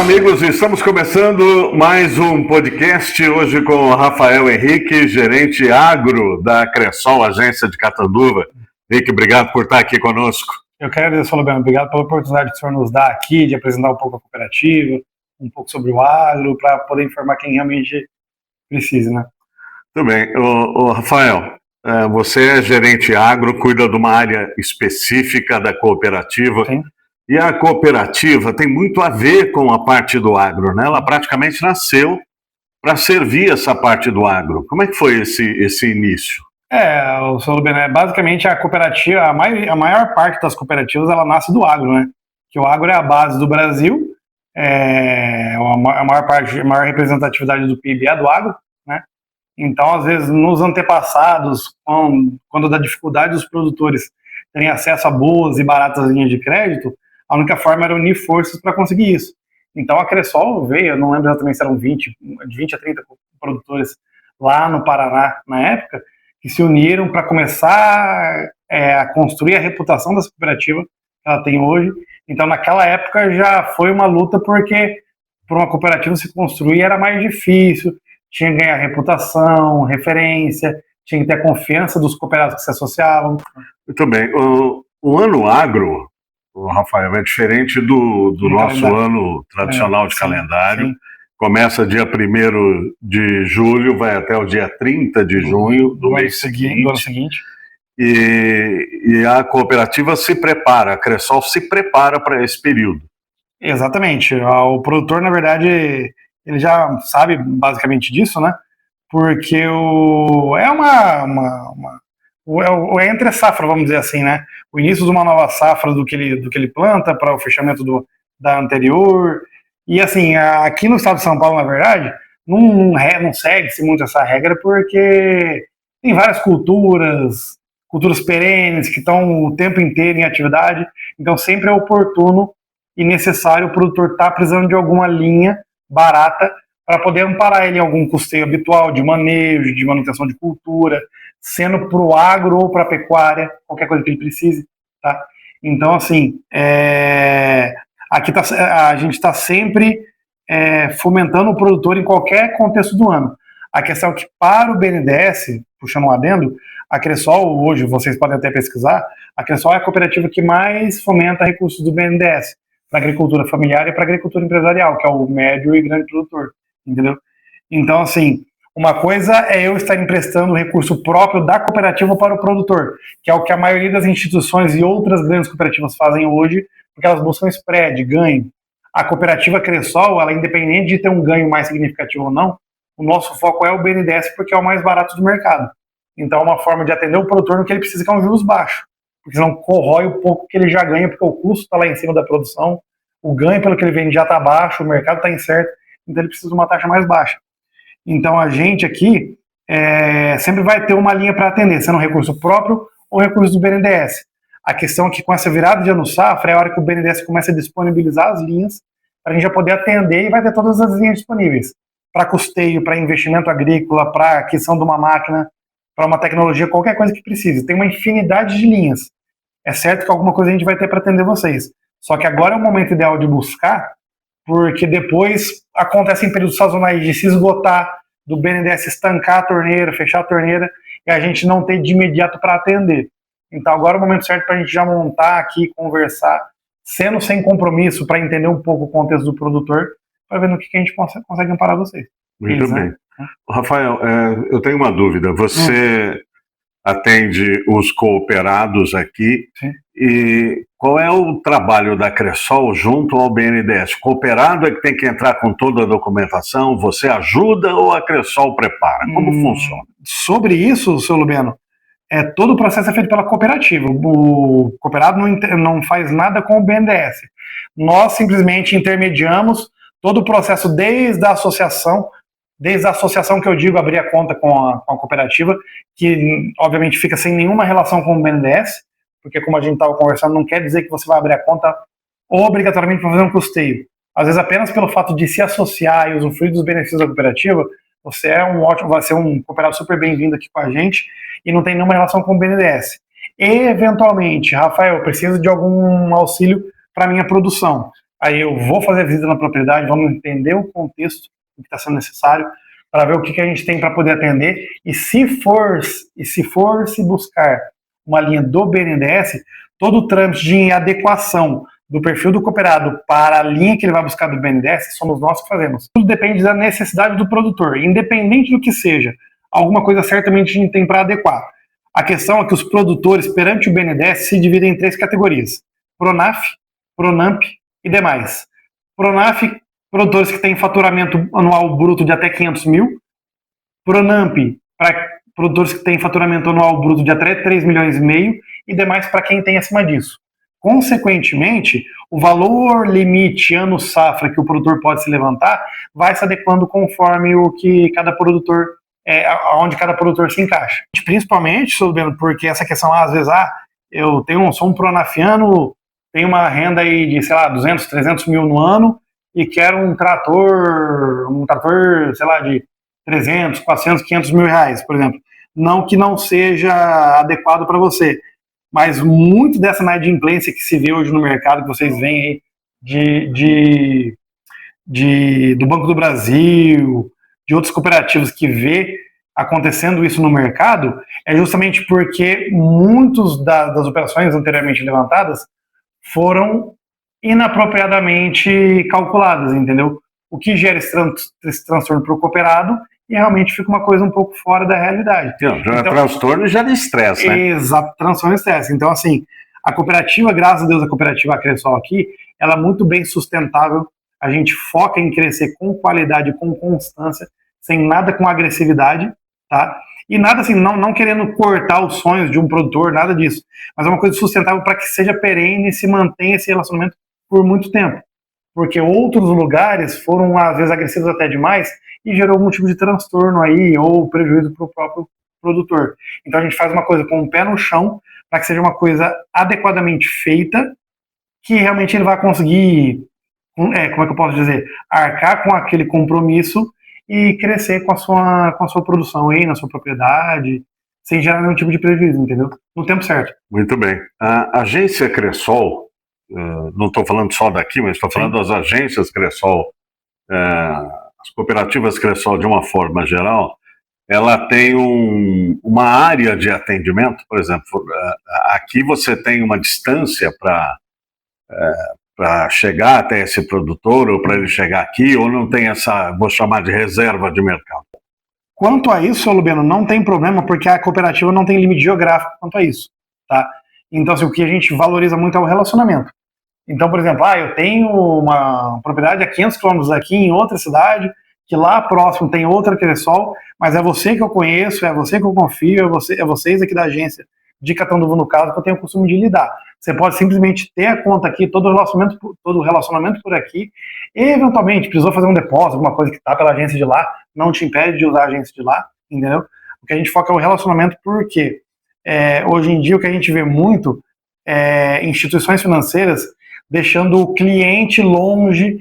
Olá, amigos, estamos começando mais um podcast hoje com o Rafael Henrique, gerente agro da Cressol, agência de Catanduva. Henrique, obrigado por estar aqui conosco. Eu quero agradecer, Fabiano, obrigado pela oportunidade que o senhor nos dá aqui de apresentar um pouco a cooperativa, um pouco sobre o agro, para poder informar quem realmente precisa, né? Tudo bem. Rafael, você é gerente agro, cuida de uma área específica da cooperativa. Sim. E a cooperativa tem muito a ver com a parte do agro, né? Ela praticamente nasceu para servir essa parte do agro. Como é que foi esse início? O seu Bené, basicamente a cooperativa, a maior parte das cooperativas, ela nasce do agro, né? Que o agro é a base do Brasil, a maior representatividade do PIB é do agro, né? Então, às vezes, nos antepassados, quando da dificuldade dos produtores terem acesso a boas e baratas linhas de crédito, a única forma era unir forças para conseguir isso. Então a Cressol veio, eu não lembro exatamente se eram de 20 a 30 produtores lá no Paraná na época, que se uniram para começar a construir a reputação dessa cooperativa que ela tem hoje. Então naquela época já foi uma luta, porque para uma cooperativa se construir era mais difícil, tinha que ganhar reputação, referência, tinha que ter a confiança dos cooperados que se associavam. Muito bem. O ano agro, Rafael, é diferente do nosso ano tradicional de calendário. Sim. Começa dia 1º de julho, vai até o dia 30 de junho do mês seguinte. E a cooperativa se prepara, a Cressol se prepara para esse período. Exatamente. O produtor, na verdade, ele já sabe basicamente disso, né? Porque é entre safra, vamos dizer assim, né? O início de uma nova safra do que ele planta para o fechamento da anterior. E assim, aqui no estado de São Paulo, na verdade, não segue-se muito essa regra, porque tem várias culturas perenes que estão o tempo inteiro em atividade, então sempre é oportuno e necessário o produtor estar precisando de alguma linha barata para poder amparar ele em algum custeio habitual de manejo, de manutenção de cultura, sendo para o agro ou para a pecuária, qualquer coisa que ele precise, tá? Então, assim, aqui a gente está sempre fomentando o produtor em qualquer contexto do ano. A questão é que, para o BNDES, puxando um adendo, a Cressol, hoje, vocês podem até pesquisar, a Cressol é a cooperativa que mais fomenta recursos do BNDES para agricultura familiar e para agricultura empresarial, que é o médio e grande produtor, entendeu? Então, assim, uma coisa é eu estar emprestando o recurso próprio da cooperativa para o produtor, que é o que a maioria das instituições e outras grandes cooperativas fazem hoje, porque elas buscam spread, ganho. A cooperativa Cressol, ela é independente de ter um ganho mais significativo ou não, o nosso foco é o BNDES, porque é o mais barato do mercado. Então é uma forma de atender o produtor no que ele precisa, que é um juros baixo, porque senão corrói o pouco que ele já ganha, porque o custo está lá em cima da produção, o ganho pelo que ele vende já está baixo, o mercado está incerto, então ele precisa de uma taxa mais baixa. Então a gente aqui sempre vai ter uma linha para atender, sendo um recurso próprio ou recurso do BNDES. A questão é que com essa virada de ano safra é a hora que o BNDES começa a disponibilizar as linhas para a gente já poder atender, e vai ter todas as linhas disponíveis para custeio, para investimento agrícola, para aquisição de uma máquina, para uma tecnologia, qualquer coisa que precise. Tem uma infinidade de linhas. É certo que alguma coisa a gente vai ter para atender vocês. Só que agora é o momento ideal de buscar, porque depois acontecem períodos sazonais de se esgotar, do BNDES estancar a torneira, fechar a torneira, e a gente não ter de imediato para atender. Então agora é o momento certo para a gente já montar aqui, conversar, sendo sem compromisso, para entender um pouco o contexto do produtor, para ver no que a gente consegue amparar vocês. Muito bem. Né? Rafael, eu tenho uma dúvida. Você atende os cooperados aqui. Sim. E qual é o trabalho da Cressol junto ao BNDES? O cooperado é que tem que entrar com toda a documentação, você ajuda ou a Cressol prepara? Como funciona? Sobre isso, seu Lubeno, todo o processo é feito pela cooperativa. O cooperado não faz nada com o BNDES. Nós simplesmente intermediamos todo o processo desde a associação que eu digo, abrir a conta com a cooperativa, que obviamente fica sem nenhuma relação com o BNDES, porque como a gente estava conversando, não quer dizer que você vai abrir a conta obrigatoriamente para fazer um custeio. Às vezes apenas pelo fato de se associar e usufruir dos benefícios da cooperativa, você vai ser um cooperado super bem-vindo aqui com a gente e não tem nenhuma relação com o BNDES. Eventualmente, Rafael, eu preciso de algum auxílio para minha produção. aí eu vou fazer a visita na propriedade, vamos entender o contexto do que está sendo necessário, para ver o que a gente tem para poder atender, e se for se buscar uma linha do BNDES, todo o trâmite de adequação do perfil do cooperado para a linha que ele vai buscar do BNDES, somos nós que fazemos. Tudo depende da necessidade do produtor, independente do que seja, alguma coisa certamente a gente tem para adequar. A questão é que os produtores perante o BNDES se dividem em 3 categorias: Pronaf, Pronamp e demais. Pronaf, produtores que têm faturamento anual bruto de até 500 mil. Pronamp, para produtores que têm faturamento anual bruto de até 3,5 milhões, e demais para quem tem acima disso. Consequentemente, o valor limite ano safra que o produtor pode se levantar vai se adequando conforme o que cada produtor, onde cada produtor se encaixa. Principalmente, porque essa questão, às vezes, sou um pronafiano, tenho uma renda aí de, sei lá, 200, 300 mil no ano e quero um trator, sei lá, de 300, 400, 500 mil reais, por exemplo. Não que não seja adequado para você, mas muito dessa inadimplência que se vê hoje no mercado, que vocês veem aí do Banco do Brasil, de outras cooperativas que vê acontecendo isso no mercado, é justamente porque muitos das operações anteriormente levantadas foram inapropriadamente calculadas, entendeu? O que gera esse transtorno para o cooperado e realmente fica uma coisa um pouco fora da realidade. Já é transtorno e já de estresse, né? Exato, transtorno e estresse. Então, assim, a cooperativa, graças a Deus, a cooperativa Acresol aqui, ela é muito bem sustentável. A gente foca em crescer com qualidade, com constância, sem nada com agressividade, tá? E nada assim, não querendo cortar os sonhos de um produtor, nada disso. Mas é uma coisa sustentável para que seja perene e se mantenha esse relacionamento por muito tempo. Porque outros lugares foram, às vezes, agressivos até demais e gerou algum tipo de transtorno aí ou prejuízo para o próprio produtor. Então a gente faz uma coisa com o pé no chão para que seja uma coisa adequadamente feita, que realmente ele vai conseguir, como é que eu posso dizer, arcar com aquele compromisso e crescer com a sua produção aí, na sua propriedade, sem gerar nenhum tipo de prejuízo, entendeu? No tempo certo. Muito bem. A agência Cressol, não estou falando só daqui, mas estou falando das agências Cressol, as cooperativas Cressol de uma forma geral, ela tem uma área de atendimento, por exemplo, aqui você tem uma distância para chegar até esse produtor, ou para ele chegar aqui, ou não tem essa, vou chamar de reserva de mercado? Quanto a isso, Lubeno, não tem problema, porque a cooperativa não tem limite geográfico quanto a isso, tá? Então, assim, o que a gente valoriza muito é o relacionamento. Então, por exemplo, eu tenho uma propriedade a 500 quilômetros daqui, em outra cidade, que lá próximo tem outra Cressol, mas é você que eu conheço, é você que eu confio, é vocês aqui da agência de Catanduva, no caso, que eu tenho o costume de lidar. Você pode simplesmente ter a conta aqui, todo o relacionamento por aqui, e eventualmente precisou fazer um depósito, alguma coisa que está pela agência de lá, não te impede de usar a agência de lá, entendeu? O que a gente foca é o relacionamento, porque hoje em dia o que a gente vê muito é instituições financeiras deixando o cliente longe,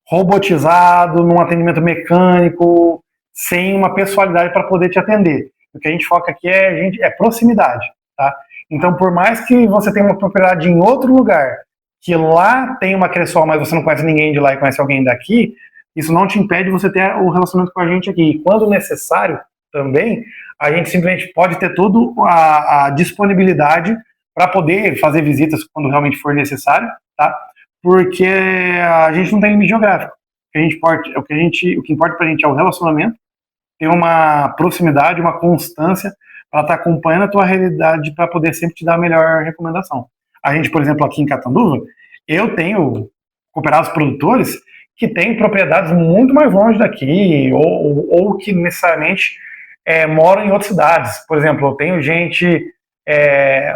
robotizado, num atendimento mecânico, sem uma pessoalidade para poder te atender. O que a gente foca aqui é proximidade, tá? Então, por mais que você tenha uma propriedade em outro lugar, que lá tem uma Cressol, mas você não conhece ninguém de lá e conhece alguém daqui, isso não te impede de você ter o relacionamento com a gente aqui. E quando necessário, também, a gente simplesmente pode ter toda a disponibilidade para poder fazer visitas quando realmente for necessário, tá? Porque a gente não tem limite geográfico. O que importa para a gente é o relacionamento, ter uma proximidade, uma constância para estar acompanhando a tua realidade para poder sempre te dar a melhor recomendação. A gente, por exemplo, aqui em Catanduva, eu tenho cooperados produtores que têm propriedades muito mais longe daqui, ou que necessariamente moram em outras cidades. Por exemplo, eu tenho gente,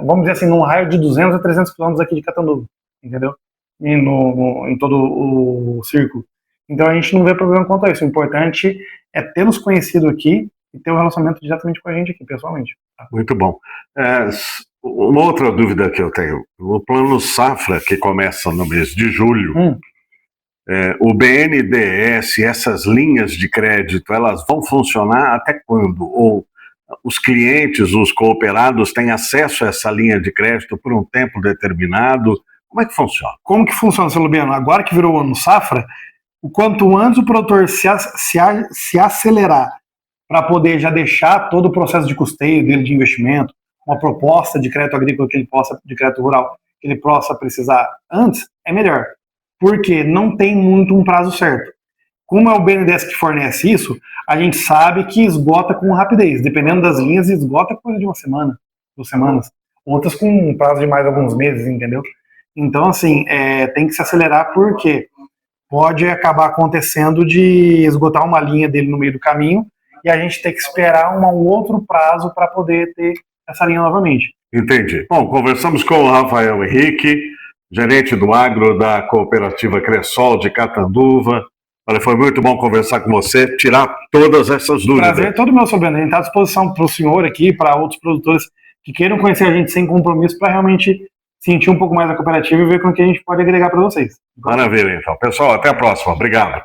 vamos dizer assim, num raio de 200 a 300 quilômetros aqui de Catanduva, entendeu? E em todo o círculo. Então a gente não vê problema quanto a isso. O importante é ter nos conhecido aqui e ter um relacionamento diretamente com a gente aqui, pessoalmente. Tá? Muito bom. Uma outra dúvida que eu tenho, o plano safra, que começa no mês de julho, o BNDES, essas linhas de crédito, elas vão funcionar até quando? Ou os clientes, os cooperados, têm acesso a essa linha de crédito por um tempo determinado, Como é que funciona? Como que funciona, seu Lubiano? Agora que virou o ano safra, o quanto antes o produtor se acelerar para poder já deixar todo o processo de custeio dele de investimento, uma proposta de crédito agrícola que ele possa, de crédito rural, que ele possa precisar antes, é melhor. Porque não tem muito um prazo certo. Como é o BNDES que fornece isso, a gente sabe que esgota com rapidez. Dependendo das linhas, esgota coisa de uma semana, 2 semanas. Outras com um prazo de mais alguns meses, entendeu? Então, assim, tem que se acelerar porque pode acabar acontecendo de esgotar uma linha dele no meio do caminho e a gente ter que esperar um outro prazo para poder ter essa linha novamente. Entendi. Bom, conversamos com o Rafael Henrique, gerente do agro da cooperativa Cressol de Catanduva. Olha, foi muito bom conversar com você, tirar todas essas dúvidas. Prazer todo meu, Sobrando. A gente está à disposição para o senhor aqui, para outros produtores que queiram conhecer a gente sem compromisso, para realmente sentir um pouco mais da cooperativa e ver com o que a gente pode agregar para vocês. Maravilha, então. Pessoal, até a próxima. Obrigado.